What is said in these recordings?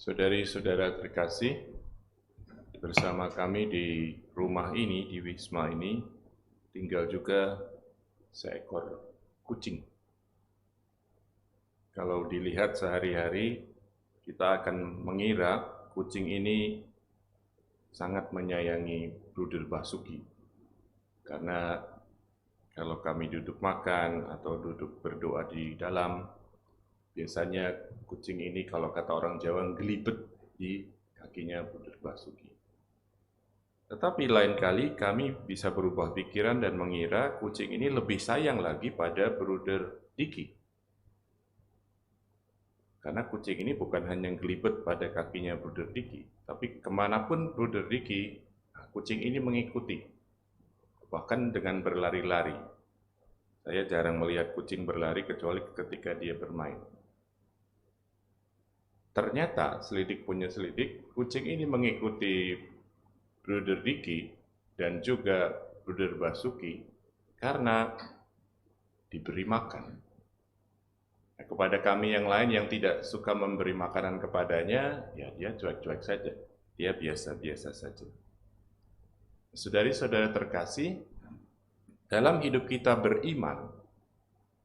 Saudari-saudara terkasih, bersama kami di rumah ini, di Wisma ini, tinggal juga seekor kucing. Kalau dilihat sehari-hari, kita akan mengira kucing ini sangat menyayangi Bruder Basuki. Karena kalau kami duduk makan atau duduk berdoa di dalam, biasanya kucing ini kalau kata orang Jawa gelibet di kakinya Bruder Basuki. Tetapi lain kali kami bisa berubah pikiran dan mengira kucing ini lebih sayang lagi pada Bruder Diki. Karena kucing ini bukan hanya gelibet pada kakinya Bruder Diki, tapi kemanapun Bruder Diki, kucing ini mengikuti. Bahkan dengan berlari-lari. Saya jarang melihat kucing berlari kecuali ketika dia bermain. Ternyata selidik punya selidik, kucing ini mengikuti Bruder Diki dan juga Bruder Basuki karena diberi makan. Nah, kepada kami yang lain yang tidak suka memberi makanan kepadanya, ya dia cuek-cuek saja, dia biasa-biasa saja. Saudari-saudara terkasih, dalam hidup kita beriman,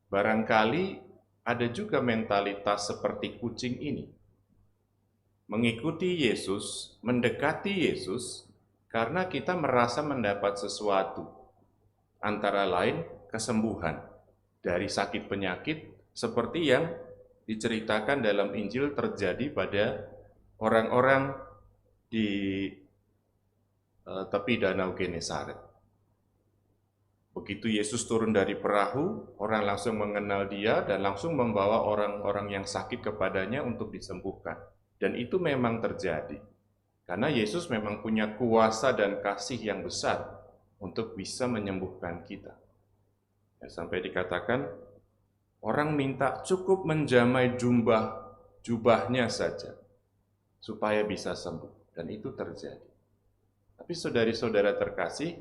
barangkali ada juga mentalitas seperti kucing ini. Mengikuti Yesus, mendekati Yesus, karena kita merasa mendapat sesuatu, antara lain kesembuhan dari sakit penyakit seperti yang diceritakan dalam Injil terjadi pada orang-orang di tepi Danau Genesaret. Begitu Yesus turun dari perahu, orang langsung mengenal dia dan langsung membawa orang-orang yang sakit kepadanya untuk disembuhkan. Dan itu memang terjadi. Karena Yesus memang punya kuasa dan kasih yang besar untuk bisa menyembuhkan kita. Ya, sampai dikatakan, orang minta cukup menjamai jubahnya saja, supaya bisa sembuh. Dan itu terjadi. Tapi saudari-saudara terkasih,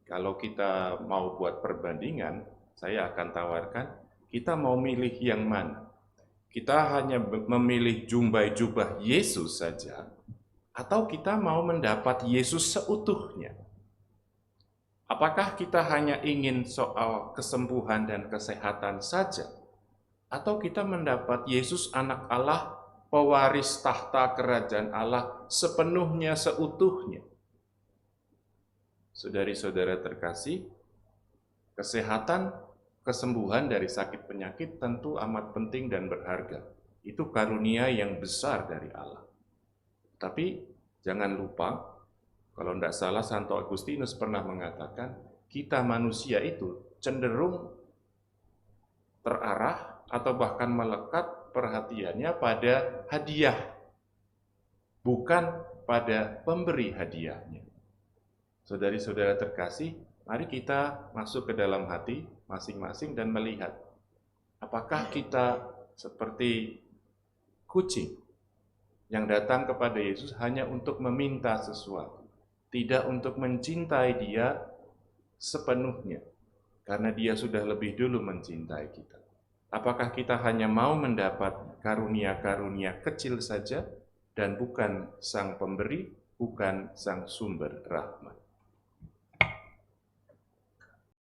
kalau kita mau buat perbandingan, saya akan tawarkan, kita mau milih yang mana? Kita hanya memilih jubah Yesus saja, atau kita mau mendapat Yesus seutuhnya? Apakah kita hanya ingin soal kesembuhan dan kesehatan saja? Atau kita mendapat Yesus anak Allah, pewaris tahta kerajaan Allah sepenuhnya seutuhnya? Saudari-saudara terkasih, kesehatan, kesembuhan dari sakit penyakit tentu amat penting dan berharga. Itu karunia yang besar dari Allah. Tapi jangan lupa, kalau tidak salah Santo Agustinus pernah mengatakan, kita manusia itu cenderung terarah atau bahkan melekat perhatiannya pada hadiah, bukan pada pemberi hadiahnya. Saudari-saudara terkasih, mari kita masuk ke dalam hati masing-masing dan melihat, apakah kita seperti kucing yang datang kepada Yesus hanya untuk meminta sesuatu, tidak untuk mencintai dia sepenuhnya, karena dia sudah lebih dulu mencintai kita. Apakah kita hanya mau mendapat karunia-karunia kecil saja, dan bukan sang pemberi, bukan sang sumber rahmat?